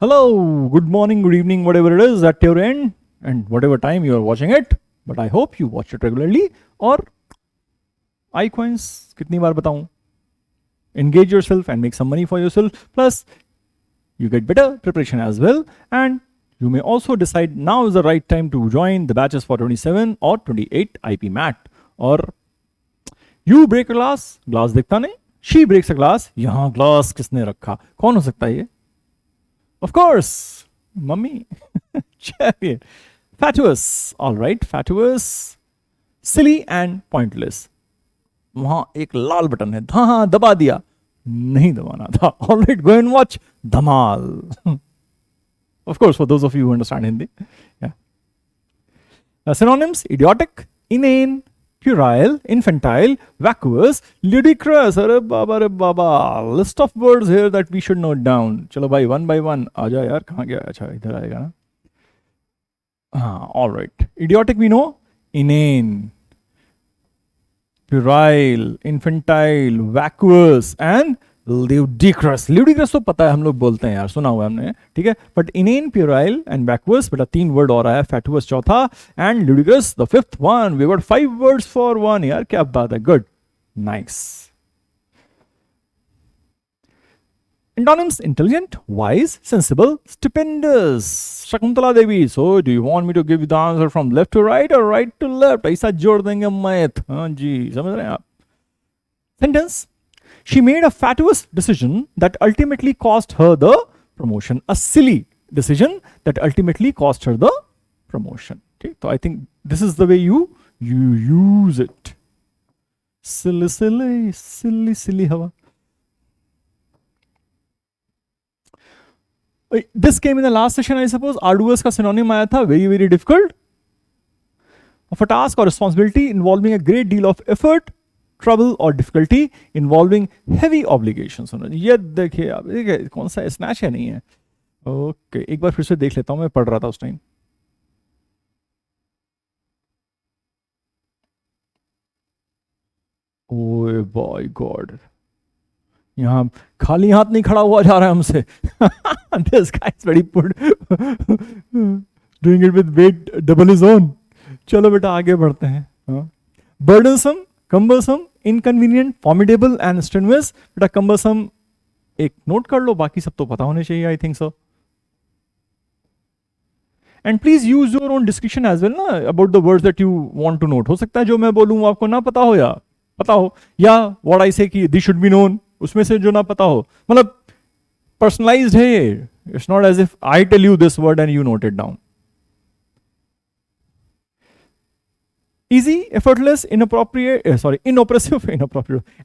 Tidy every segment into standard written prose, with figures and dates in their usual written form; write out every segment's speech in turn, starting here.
Hello, good morning, good evening, whatever it is at your end, and whatever time you are watching it. But I hope you watch it regularly. और आई coins कितनी बार बताऊं? Engage yourself and make some money for yourself. Plus, you get better preparation as well. And you may also decide now is the right time to join the batches for 27 or 28 IP MAT. और you break a glass, glass दिखता नहीं. She breaks a glass. यहाँ glass किसने रखा? कौन हो सकता है ये? Of course, mummy. Chariot. Fatuous. All right, fatuous. Silly and pointless. वहां एक लाल बटन है. हाँ दबा दिया. नहीं दबाना था. All right, go and watch Dhamal. Of course, for those of you who understand Hindi. Yeah. Synonyms: idiotic, inane, puerile, infantile, vacuous, ludicrous. अरे बाबा. List of words here that we should note down. चलो भाई one by one आ जा यार. कहाँ गया? अच्छा इधर आएगा ना. हाँ, all right. Idiotic we know. Inane, puerile, infantile, vacuous and ludicrous. Ludicrous तो पता है, हम लोग बोलते हैं यार, सुना हुआ हमने, ठीक है. But inane, puerile and vacuous, बेटा 3 वर्ड और आया. fatuous चौथा and ludicrous the 5th one. We got 5 words for 1 यार. क्या बात है. Good, nice. Antonyms: intelligent, wise, sensible, stupendous. Shakuntala Devi. So do you want me to give you the answer from left to right or right to left? ऐसा जोड़ देंगे math. हाँ जी, समझ रहे हैं आप. Sentence: she made a fatuous decision that ultimately cost her the promotion. A silly decision that ultimately cost her the promotion. Okay, so I think this is the way you use it. Silly हवा. This came in the last session, I suppose. Arduous का synonym आया था. Very difficult. Of a task or responsibility involving a great deal of effort, trouble or difficulty, involving heavy obligations. ये देखिए आप, देखिए कौन सा स्नैच है, नहीं है. ओके, एक बार फिर से देख लेता हूं. मैं पढ़ रहा था उस टाइम. ओए बाय गॉड, यहाँ खाली हाथ नहीं खड़ा हुआ जा रहा है हमसे. This guy is very good. Doing it with weight double his own. चलो बेटा आगे बढ़ते हैं. Burdensome, cumbersome, inconvenient, formidable and strenuous. बेटा cumbersome एक नोट कर लो, बाकी सब तो पता होने चाहिए. I think so. And please use your own discretion as well ना, about the words that you want to note. हो सकता है जो मैं बोलूँ आपको ना पता हो, या पता हो, या what I say कि this should be known, उसमें से जो ना पता हो. मतलब personalized है ये. It's not as if I tell you this word and you note it down. Easy, effortless, inoppressive,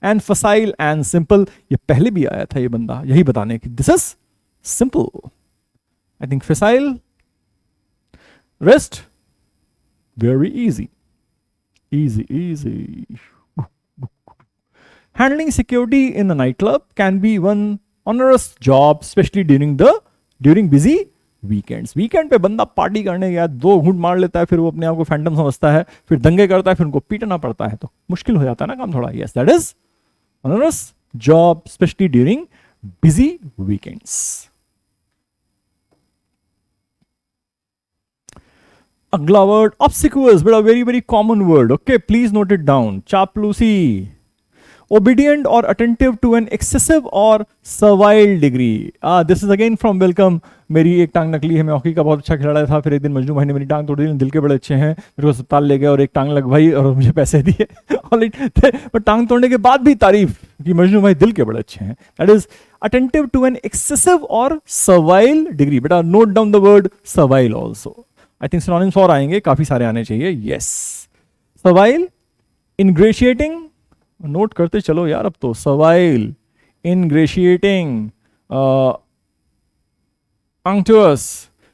and facile and simple. ये पहले भी आया था ये बंदा यही बताने की. This is simple. I think facile, rest, very easy. Handling security in a nightclub can be one onerous job, especially during busy weekends. Weekend पे बंदा पार्टी करने गया, 2 घूंट मार लेता है, फिर वो अपने आप को फैंटम समझता है, फिर दंगे करता है, फिर उनको पीटना पड़ता है, तो मुश्किल हो जाता है ना काम थोड़ा. Yes, that is onerous job, especially during busy weekends. अगला वर्ड obsequious, बड़ा very common word. Okay, please note it down. चापलूसी. Obedient or attentive to an excessive or servile degree. This is again from welcome. मेरी एक टांग नकली है, मैं hockey का बहुत अच्छा खिलाड़ा था, फिर एक दिन मजनू भाई ने मेरी टांग तोड़ दी. दिल के बड़े अच्छे हैं, मेरे को अस्पताल ले गए और एक टांग लगवाई और मुझे पैसे दिए. पर टांग तोड़ने के बाद भी तारीफ कि मजनू भाई दिल के बड़े अच्छे हैं. That is attentive to an excessive or servile degree. बेटा note down the word servile also. I think synonyms और आएंगे, काफी सारे आने चाहिए. Yes, servile, ingratiating, नोट करते चलो यार अब तो. सर्वाइल, इनग्रेशिएटिंग, अंक्टुअस,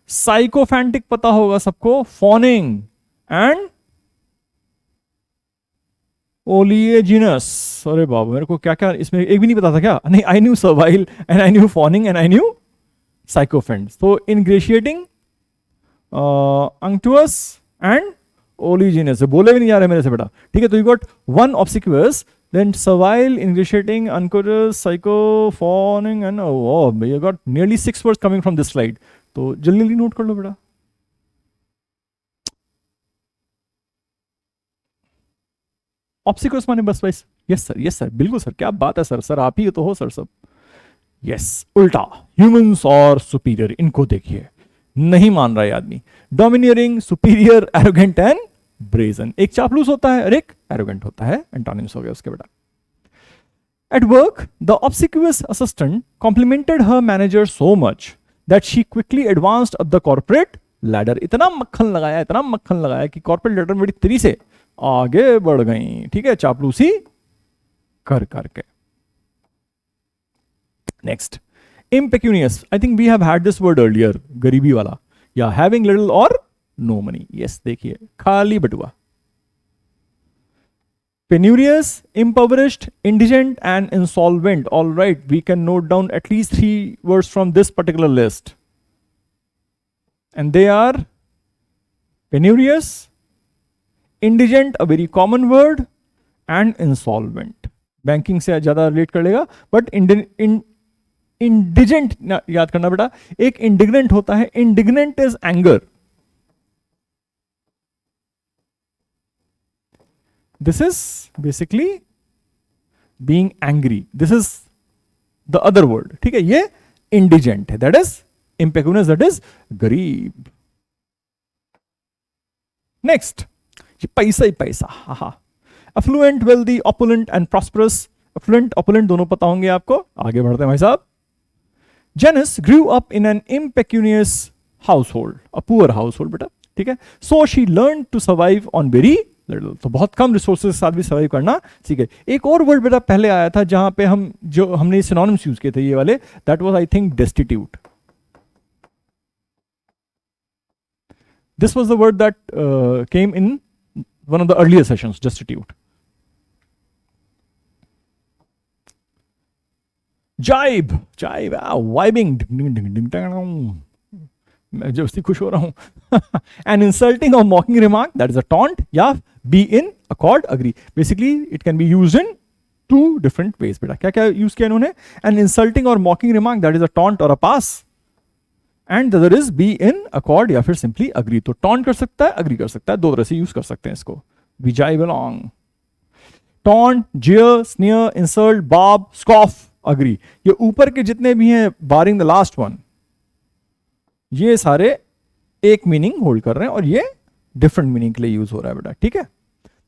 साइकोफैंटिक पता होगा सबको, फॉनिंग एंड ओलिएजिनस. अरे बाबा, मेरे को क्या क्या इसमें एक भी नहीं पता था क्या. नहीं, I knew servile and I knew fawning and I knew sycophant. तो इनग्रेशिएटिंग, अंक्टुअस एंड ओलिजिनस. बोले भी नहीं जा रहे मेरे से बेटा. ठीक है, तो you got 1 obsequious, Then servile, ingratiating, unconscious, psychophoning, and oh, you got nearly 6 words coming from this slide. तो जल्दी जल्दी नोट कर लो बेटा. ऑब्सिक्वस माने बस वाइस. यस सर, बिल्कुल सर, क्या बात है सर, सर आप ही तो हो सर सब. यस, उल्टा, ह्यूमंस और सुपीरियर, इनको देखिए, नहीं मान रहा है आदमी. Domineering, superior, arrogant and brazen. एक चापलूस होता है और एक एरोगेंट होता है. एंटोनिम्स हो गया उसके बेटा. At work, the obsequious assistant complimented her manager so much that she quickly advanced up the corporate ladder. इतना मक्खन लगाया कि कॉर्पोरेट लैडर बड़ी तेजी से आगे बढ़ गई. ठीक है, चापलूसी कर करके. Next, impecunious. I think we have had this word earlier, गरीबी वाला, या having little or no money. Yes, देखिए, खाली बटुआ. Penurious, impoverished, indigent and insolvent. All right, we can note down at least 3 words from this particular list, and they are penurious, indigent, a very common word, and insolvent. Banking से ज़्यादा relate कर लेगा, but indigent याद करना बेटा. एक indignant होता है. Indignant is anger. This is basically being angry. This is the other word. ठीक है, ये indigent है, that is impecunious, that is गरीब. Next, ये पैसा ही पैसा. हाँ. Affluent, wealthy, opulent and prosperous. Affluent, opulent दोनों पता होंगे आपको. आगे बढ़ते हैं भाई साहब. Janice grew up in an impecunious household, a poor household बेटा. ठीक है, so she learned to survive on very little. तो बहुत कम रिसोर्सेज के साथ भी सर्वाइव करना सीख गए. एक और वर्ड बेटा पहले आया था जहां पे हमने सिनोनिम्स यूज किए थे, ये वाले. That was I think destitute. This was the word that came in one of the earlier sessions, destitute. Jibe, vibing, मैं जबरदस्ती खुश हो रहा हूं. An insulting or mocking remark, that is a taunt, या be in accord, agree. Basically it can be used in 2 different ways बेटा. क्या क्या यूज किया इन्होंने? An insulting or mocking remark, that is a taunt or a pass, and the other is be in accord या फिर simply agree. तो taunt कर सकता है, agree कर सकता है, 2 तरह से यूज कर सकते हैं इसको. We jibe along. Taunt, jeer, sneer, insult, barb, scoff, agree. ये ऊपर के जितने भी हैं barring the last one, ये सारे एक मीनिंग होल्ड कर रहे हैं और ये डिफरेंट मीनिंग के लिए यूज हो रहा है बेटा. ठीक है,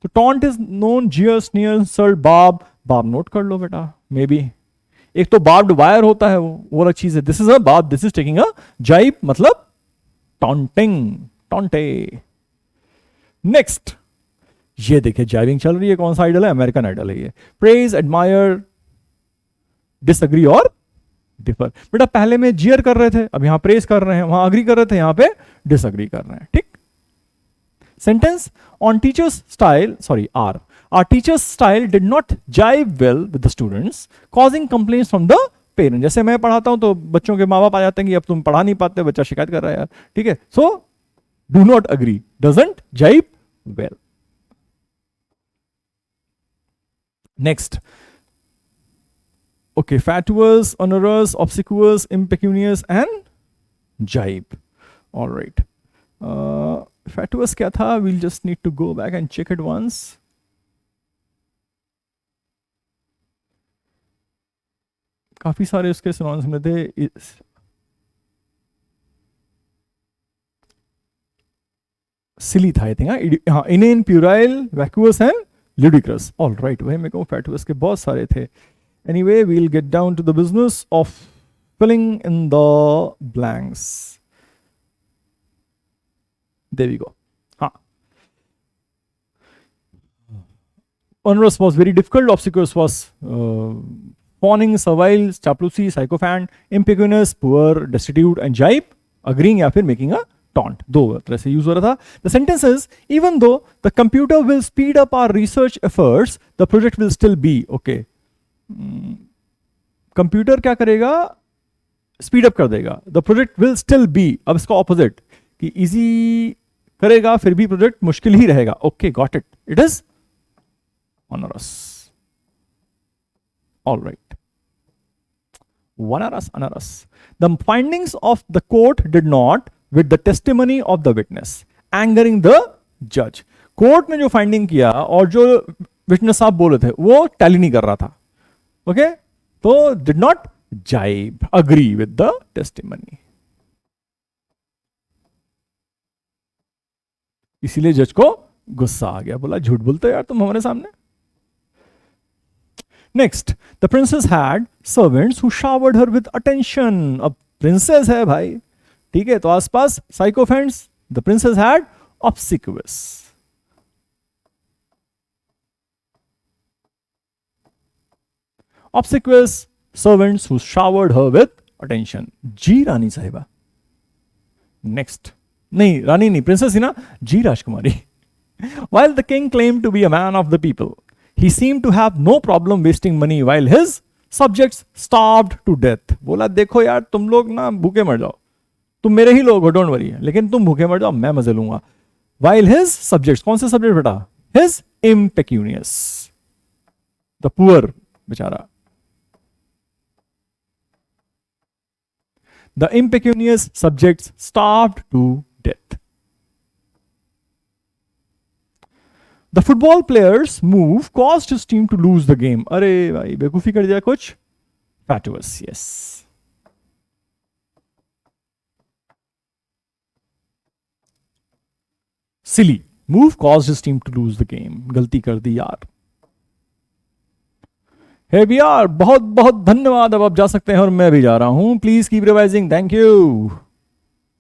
तो टॉन्ट इज नोन, जियर, स्नियर, इंसल्ट, बार्ब नोट कर लो बेटा. मे बी एक तो बार्ब्ड वायर होता है, वो अलग चीज है. This is a barb, this is taking a जाइब, मतलब टॉन्टिंग, टॉन्टे. नेक्स्ट, ये देखिए जाइबिंग चल रही है. कौन सा आइडल है? अमेरिकन आइडल है ये. प्रेज, एडमायर, डिसएग्री और डिफर. बेटा पहले में जियर कर रहे थे, अब यहां प्रेस कर रहे हैं, वहां अग्री कर रहे थे, यहां पे डिसएग्री कर रहे हैं. ठीक. Sentence, on teachers style, sorry are teachers style did not jive well with the students, causing complaints from the parent. जैसे मैं पढ़ाता हूं तो बच्चों के माँ बाप आ जाते हैं कि अब तुम पढ़ा नहीं पाते, बच्चा शिकायत कर रहा है यार. ठीक है, so do not agree, doesn't जाइव well. Next, okay, fatuous, onerous, obsequious, impecunious and jibe. All right, fatuous क्या था? We'll just need to go back and check it once. काफी सारे उसके सिनोनिम्स में थे. सिली था आई थिंक. हाँ, inane, puerile, vacuous and ludicrous. All right, वही मेरे को fatuous के बहुत सारे थे. Anyway, we'll get down to the business of filling in the blanks. There we go. Onerous was very difficult. Obsequious was fawning, servile, chaploosi, sycophant, impecunious, poor, destitute, and jibe, agreeing या फिर making a taunt. 2 तरह से use हो रहा था. The sentence is, even though the computer will speed up our research efforts, the project will still be okay. Computer क्या करेगा? Speed up कर देगा. The project will still be, अब इसका ऑपोजिट कि इजी करेगा फिर भी प्रोजेक्ट मुश्किल ही रहेगा. Okay, got it. It is onerous. All right. Vanaras, anaras. The findings of the court did not, with the testimony of the witness, angering the judge. Court ने जो फाइंडिंग किया और जो विटनेस साहब बोले थे वो टैली नहीं कर रहा था. ओके, तो डिड नॉट जाइब, अग्री विद द टेस्टिमनी. इसीलिए जज को गुस्सा आ गया, बोला झूठ बोलते यार तुम हमारे सामने. Next, the princess had servants who showered her with attention. अब प्रिंसेस है भाई, ठीक है, तो आसपास sycophants. The princess had obsequious. Obsequious servants who showered her with attention. जी रानी साहिबा. Next. नहीं, रानी नहीं, प्रिंसेस ही ना, जी राजकुमारी. While the king claimed to be a man of the people, he seemed to have no problem wasting money while his subjects starved to death. बोला देखो यार तुम लोग ना भूखे मर जाओ, तुम मेरे ही लोग हो, डोंट वरी, लेकिन तुम भूखे मर जाओ, मैं मजे लूंगा. While his subjects, कौन से सब्जेक्ट बेटा? His impecunious, the poor बेचारा. The impecunious subjects starved to death. The football player's move caused his team to lose the game. अरे भाई बेवकूफी कर दिया कुछ. Fatuous, yes. Silly. Move caused his team to lose the game. गलती कर दी यार. हे भैया बहुत बहुत धन्यवाद. अब आप जा सकते हैं और मैं भी जा रहा हूं. Please keep revising. Thank you.